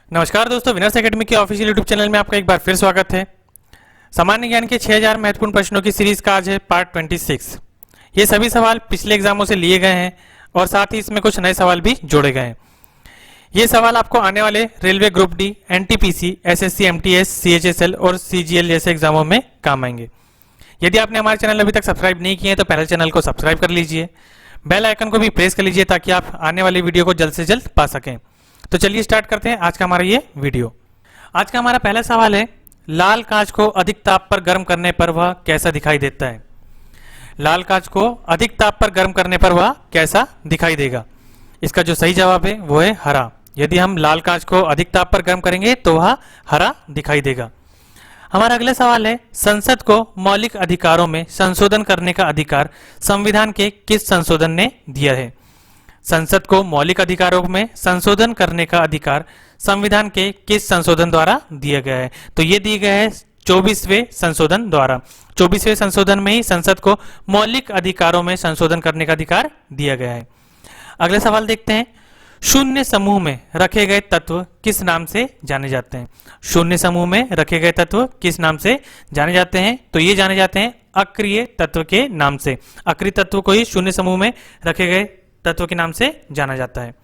नमस्कार दोस्तों, winners academy के ऑफिशियल यूट्यूब चैनल में आपका एक बार फिर स्वागत है। सामान्य ज्ञान के 6000 महत्वपूर्ण प्रश्नों की सीरीज का आज है पार्ट 26। ये सभी सवाल पिछले एग्जामों से लिए गए हैं और साथ ही इसमें कुछ नए सवाल भी जोड़े गए हैं। ये सवाल आपको आने वाले railway group D, NTPC, SSC, MTS, CHSL और सीजीएल जैसे एग्जामों में काम आएंगे। यदि आपने हमारे चैनल अभी तक सब्सक्राइब नहीं किए हैं तो पहले चैनल को सब्सक्राइब कर लीजिए, बेल आइकन को भी प्रेस कर लीजिए ताकि आप आने वाली वीडियो को जल्द से जल्द पा सकें। तो चलिए स्टार्ट करते हैं आज का हमारा ये वीडियो। आज का हमारा पहला सवाल है, लाल कांच को अधिक ताप पर गर्म करने पर वह कैसा दिखाई देता है। लाल कांच को अधिक ताप पर गर्म करने पर वह कैसा दिखाई देगा। इसका जो सही जवाब है वो है हरा। यदि हम लाल कांच को अधिक ताप पर गर्म करेंगे तो वह हरा दिखाई देगा। हमारा अगला सवाल है, संसद को मौलिक अधिकारों में संशोधन करने का अधिकार संविधान के किस संशोधन ने दिया है। संसद को मौलिक अधिकारों में संशोधन करने का अधिकार संविधान के किस संशोधन द्वारा दिया गया है। तो ये दिया गया है 24वें संशोधन द्वारा। 24वें संशोधन में ही संसद को मौलिक अधिकारों में संशोधन करने का अधिकार दिया गया है। अगला सवाल देखते हैं, शून्य समूह में रखे गए तत्व किस नाम से जाने जाते हैं। शून्य समूह में रखे गए तत्व किस नाम से जाने जाते हैं। तो ये जाने जाते हैं अक्रिय तत्व के नाम से। अक्रिय तत्व को ही शून्य समूह में रखे गए तत्व के नाम से जाना जाता है।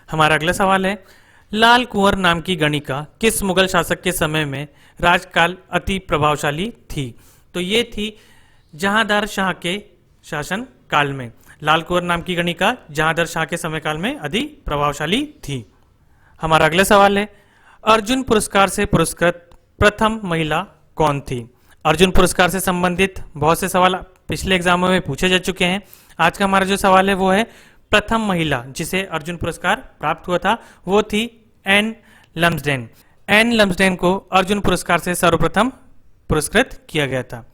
हमारा अगला सवाल है, लाल कुंवर नाम की गणिका किस मुगल शासक के समय में राजकाल अति प्रभावशाली थी। तो ये थी जहांदार शाह के शासन काल में। लाल कुंवर नाम की गणिका जहांदार शाह के समय काल में अधिक प्रभावशाली थी। हमारा अगला सवाल है, अर्जुन पुरस्कार से पुरस्कृत प्रथम महिला कौन थी। अर्जुन पुरस्कार से संबंधित बहुत से सवाल पिछले एग्जामों में पूछे जा चुके हैं। आज का हमारा जो सवाल है वो है, प्रथम महिला जिसे अर्जुन पुरस्कार प्राप्त हुआ था वो थी एन लम्सडेन। एन लम्सडेन को अर्जुन पुरस्कार से सर्वप्रथम पुरस्कृत किया गया था।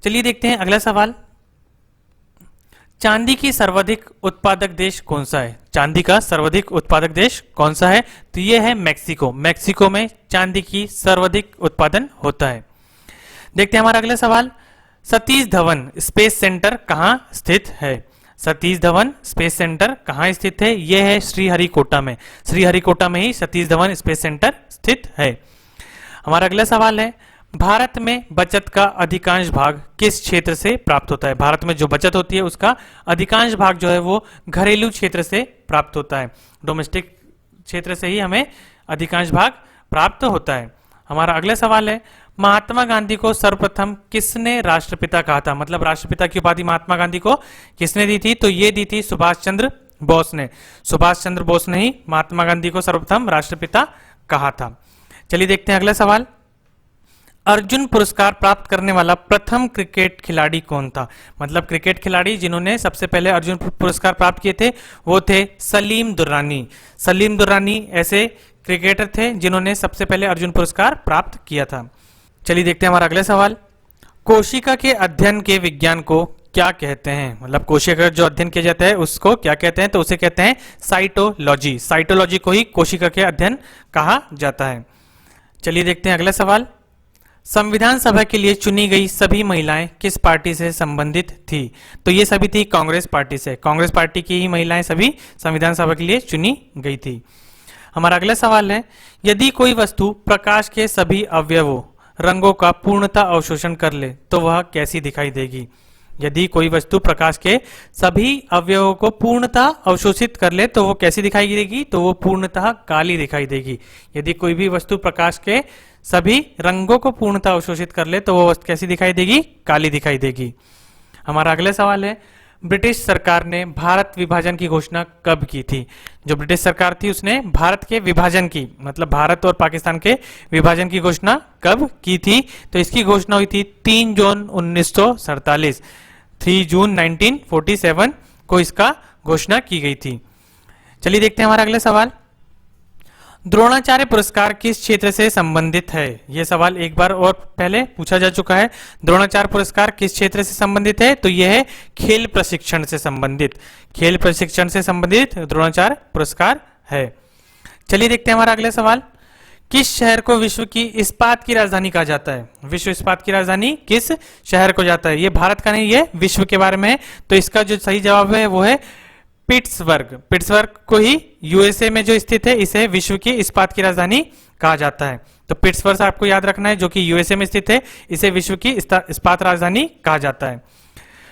चलिए देखते हैं अगला सवाल, चांदी की सर्वाधिक उत्पादक देश कौन सा है। चांदी का सर्वाधिक उत्पादक देश कौन सा है। तो ये है मैक्सिको। मैक्सिको में चांदी की सर्वाधिक उत्पादन होता है। देखते हैं हमारा अगला सवाल, सतीश धवन स्पेस सेंटर कहाँ स्थित है। सतीश धवन स्पेस सेंटर कहाँ स्थित है। यह है श्रीहरिकोटा में। श्रीहरिकोटा में ही सतीश धवन स्पेस सेंटर स्थित है। हमारा अगला सवाल है, भारत में बचत का अधिकांश भाग किस क्षेत्र से प्राप्त होता है। भारत में जो बचत होती है उसका अधिकांश भाग जो है वो घरेलू क्षेत्र से प्राप्त होता है। डोमेस्टिक क्षेत्र से ही हमें अधिकांश भाग प्राप्त होता है। हमारा अगला सवाल है, महात्मा गांधी को सर्वप्रथम किसने राष्ट्रपिता कहा था। मतलब राष्ट्रपिता की उपाधि महात्मा गांधी को किसने दी थी। तो ये दी थी सुभाष चंद्र बोस ने। सुभाष चंद्र बोस ने ही महात्मा गांधी को सर्वप्रथम राष्ट्रपिता कहा था। चलिए देखते हैं अगला सवाल, अर्जुन पुरस्कार प्राप्त करने वाला प्रथम क्रिकेट खिलाड़ी कौन था। मतलब क्रिकेट खिलाड़ी जिन्होंने सबसे पहले अर्जुन पुरस्कार प्राप्त किए थे वो थे सलीम दुर्रानी। सलीम दुर्रानी ऐसे क्रिकेटर थे जिन्होंने सबसे पहले अर्जुन पुरस्कार प्राप्त किया था। चलिए देखते हैं हमारा अगला सवाल, कोशिका के अध्ययन के विज्ञान को क्या कहते हैं। मतलब कोशिका का जो अध्ययन किया जाता है उसको क्या कहते हैं। तो उसे कहते हैं साइटोलॉजी। साइटोलॉजी को ही कोशिका के अध्ययन कहा जाता है। चलिए देखते हैं अगला सवाल, संविधान सभा के लिए चुनी गई सभी महिलाएं किस पार्टी से संबंधित थी। तो ये सभी थी कांग्रेस पार्टी से। कांग्रेस पार्टी की ही महिलाएं सभी संविधान सभा के लिए चुनी गई थी। हमारा अगला सवाल है, यदि कोई वस्तु प्रकाश के सभी अवयवों रंगों का पूर्णतः अवशोषण कर ले तो वह कैसी दिखाई देगी। यदि कोई वस्तु प्रकाश के सभी अवयवों को पूर्णतः अवशोषित कर ले तो वो कैसी दिखाई देगी। तो वो पूर्णतः काली दिखाई देगी। यदि कोई भी वस्तु प्रकाश के सभी रंगों को पूर्णतः अवशोषित कर ले तो वो वस्तु कैसी दिखाई देगी, काली दिखाई देगी। हमारा अगला सवाल है, ब्रिटिश सरकार ने भारत विभाजन की घोषणा कब की थी। जो ब्रिटिश सरकार थी उसने भारत के विभाजन की, मतलब भारत और पाकिस्तान के विभाजन की घोषणा कब की थी। तो इसकी घोषणा हुई थी 3 जून 1947। 3 जून 1947 को इसका घोषणा की गई थी। चलिए देखते हैं हमारा अगला सवाल, द्रोणाचार्य पुरस्कार किस क्षेत्र से संबंधित है। यह सवाल एक बार और पहले पूछा जा चुका है। द्रोणाचार्य पुरस्कार किस क्षेत्र से संबंधित है। तो यह है खेल प्रशिक्षण से संबंधित। खेल प्रशिक्षण से संबंधित द्रोणाचार्य पुरस्कार है। चलिए देखते हैं हमारा अगला सवाल, किस शहर को विश्व की इस्पात की राजधानी कहा जाता है। विश्व इस्पात की राजधानी किस शहर को जाता है। ये भारत का नहीं, ये विश्व के बारे में है। तो इसका जो सही जवाब है वो है पिट्सबर्ग। पिट्सबर्ग को ही यूएसए में जो स्थित है इसे विश्व की इस्पात की राजधानी कहा जाता है। तो पिट्सबर्ग आपको याद रखना है, जो कि यूएसए में स्थित है, इसे विश्व की इस्पात राजधानी कहा जाता है।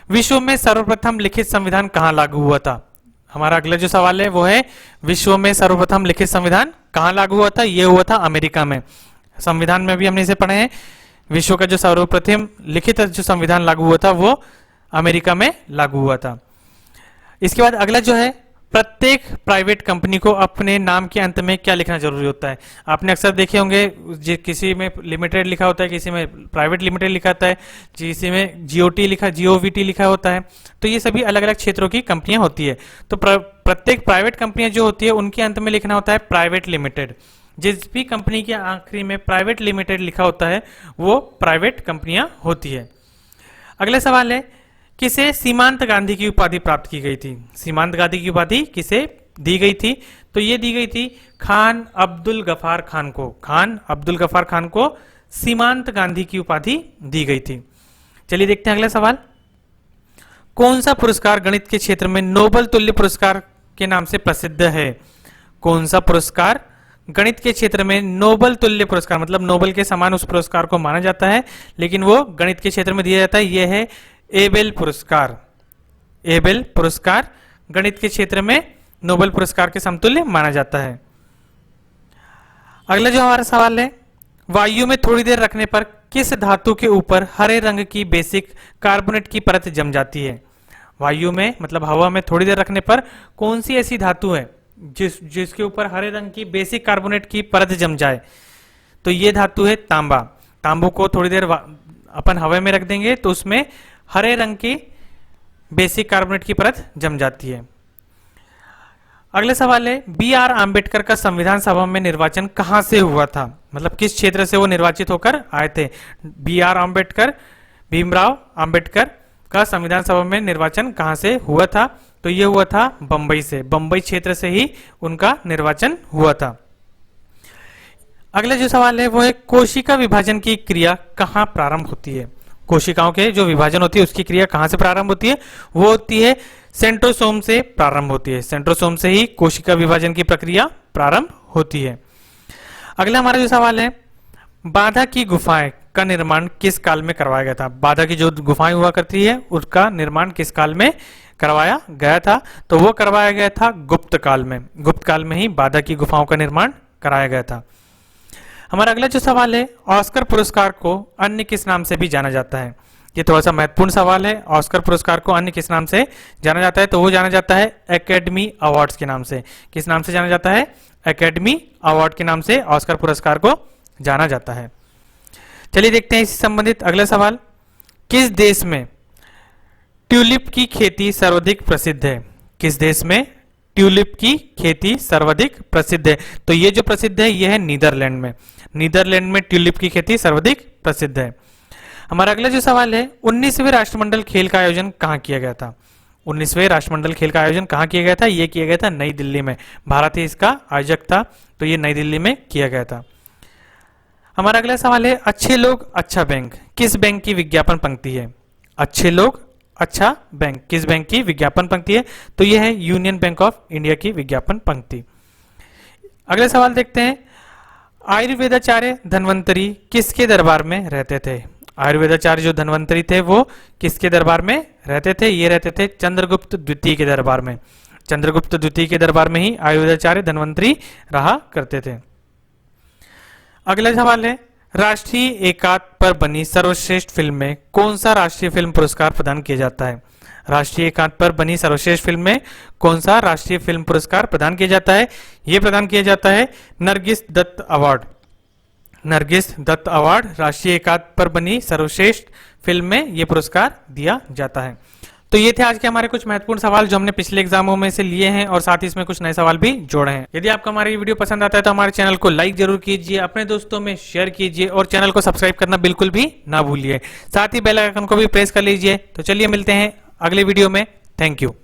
विश्व में सर्वप्रथम लिखित संविधान कहाँ लागू हुआ था? हमारा अगला जो सवाल है वो है विश्व में सर्वप्रथम लिखित संविधान कहाँ लागू हुआ था? ये हुआ था अमेरिका में। संविधान में भी हमने इसे पढ़े हैं। विश्व का जो सर्वप्रथम लिखित जो संविधान लागू हुआ था वो अमेरिका में लागू हुआ था। इसके बाद अगला जो है, प्रत्येक प्राइवेट कंपनी को अपने नाम के अंत में क्या लिखना जरूरी होता है? आपने अक्सर देखे होंगे, किसी में लिमिटेड लिखा होता है, किसी में प्राइवेट लिमिटेड लिखा होता है, किसी में जीओवीटी लिखा होता है। तो ये सभी अलग अलग क्षेत्रों की कंपनियां होती है। तो प्रत्येक प्राइवेट कंपनियां जो होती है उनके अंत में लिखना होता है प्राइवेट लिमिटेड। जिस भी कंपनी के आखिरी में प्राइवेट लिमिटेड लिखा होता है वो प्राइवेट कंपनियां होती है। अगला सवाल है, किसे सीमांत गांधी की उपाधि प्राप्त की गई थी? सीमांत गांधी की उपाधि किसे दी गई थी? तो ये दी गई थी खान अब्दुल गफार खान को। खान अब्दुल गफार खान को सीमांत गांधी की उपाधि दी गई थी। चलिए देखते हैं अगला सवाल। कौन सा पुरस्कार गणित के क्षेत्र में नोबेल तुल्य पुरस्कार के नाम से प्रसिद्ध है? कौन सा पुरस्कार गणित के क्षेत्र में नोबेल तुल्य पुरस्कार, मतलब नोबेल के समान उस पुरस्कार को माना जाता है, लेकिन वो गणित के क्षेत्र में दिया जाता है, यह है एबेल पुरस्कार। एबेल पुरस्कार गणित के क्षेत्र में नोबेल पुरस्कार के समतुल्य माना जाता है। अगला जो हमारा सवाल है, वायु में थोड़ी देर रखने पर किस धातु के ऊपर हरे रंग की बेसिक कार्बोनेट की परत जम जाती है? वायु में मतलब हवा में थोड़ी देर रखने पर कौन सी ऐसी धातु है जिसके ऊपर हरे रंग की बेसिक कार्बोनेट की परत जम जाए? तो ये धातु है तांबा। तांबू को थोड़ी देर अपन हवा में रख देंगे तो उसमें हरे रंग की बेसिक कार्बोनेट की परत जम जाती है। अगला सवाल है, बी.आर. आम्बेडकर का संविधान सभा में निर्वाचन कहां से हुआ था? मतलब किस क्षेत्र से वो निर्वाचित होकर आए थे? बी.आर. आम्बेडकर, भीमराव आम्बेडकर का संविधान सभा में निर्वाचन कहां से हुआ था? तो ये हुआ था बंबई से। बंबई क्षेत्र से ही उनका निर्वाचन हुआ था। अगला जो सवाल है वो है, कोशिका विभाजन की क्रिया कहां प्रारंभ होती है? कोशिकाओं के जो विभाजन होती है उसकी क्रिया कहां से प्रारंभ होती है? वो होती है सेंट्रोसोम से प्रारंभ होती है। सेंट्रोसोम से ही कोशिका विभाजन की प्रक्रिया प्रारंभ होती है। अगला हमारा जो सवाल है, बाधा की गुफाएं का निर्माण किस काल में करवाया गया था? बाधा की जो गुफाएं हुआ करती है उसका निर्माण किस काल में करवाया गया था? तो वो करवाया गया था गुप्त काल में। गुप्त काल में ही बाधा की गुफाओं का निर्माण कराया गया था। हमारा अगला जो सवाल है, ऑस्कर पुरस्कार को अन्य किस नाम से भी जाना जाता है? ये थोड़ा सा महत्वपूर्ण सवाल है। ऑस्कर पुरस्कार को अन्य किस नाम से जाना जाता है? तो वो जाना जाता है एकेडमी अवार्ड्स के नाम से। किस नाम से जाना जाता है? एकेडमी अवार्ड के नाम से ऑस्कर पुरस्कार को जाना जाता है। चलिए देखते हैं इससे संबंधित अगला सवाल। किस देश में ट्यूलिप की खेती सर्वाधिक प्रसिद्ध है? किस देश में ट्यूलिप की खेती सर्वाधिक प्रसिद्ध है? तो ये जो प्रसिद्ध है यह है नीदरलैंड में। नीदरलैंड में ट्यूलिप की खेती सर्वाधिक प्रसिद्ध है। हमारा अगला जो सवाल है, 19वें राष्ट्रमंडल खेल का आयोजन कहाँ किया गया था? 19वें राष्ट्रमंडल खेल का आयोजन कहाँ किया गया था? ये किया गया था नई दिल्ली में। भारत ही इसका आयोजक था, तो ये नई दिल्ली में किया गया था। हमारा अगला सवाल है, अच्छे लोग अच्छा बैंक किस बैंक की विज्ञापन पंक्ति है? अच्छे लोग अच्छा बैंक किस बैंक की विज्ञापन पंक्ति है? तो यह है यूनियन बैंक ऑफ इंडिया की विज्ञापन पंक्ति। अगला सवाल देखते हैं, आयुर्वेदाचार्य धन्वंतरी किसके दरबार में रहते थे? आयुर्वेदाचार्य जो धन्वंतरी थे वो किसके दरबार में रहते थे? ये रहते थे चंद्रगुप्त द्वितीय के दरबार में। चंद्रगुप्त द्वितीय के दरबार में ही आयुर्वेदाचार्य धन्वंतरी रहा करते थे। अगला सवाल है, राष्ट्रीय एकात्म पर बनी सर्वश्रेष्ठ फिल्म में कौन सा राष्ट्रीय फिल्म पुरस्कार प्रदान किया जाता है? राष्ट्रीय एकांत पर बनी सर्वश्रेष्ठ फिल्म में कौन सा राष्ट्रीय फिल्म पुरस्कार प्रदान किया जाता है? यह प्रदान किया जाता है नरगिस दत्त अवार्ड। नरगिस दत्त अवार्ड राष्ट्रीय एकांत पर बनी सर्वश्रेष्ठ फिल्म में यह पुरस्कार दिया जाता है। तो ये थे आज के हमारे कुछ महत्वपूर्ण सवाल जो हमने पिछले एग्जामों में से लिए हैं और साथ ही इसमें कुछ नए सवाल भी जोड़े हैं। यदि आपको हमारी वीडियो पसंद आता है तो हमारे चैनल को लाइक जरूर कीजिए, अपने दोस्तों में शेयर कीजिए और चैनल को सब्सक्राइब करना बिल्कुल भी ना भूलिए। साथ ही बेल आइकन को भी प्रेस कर लीजिए। तो चलिए मिलते हैं अगले वीडियो में। Thank you.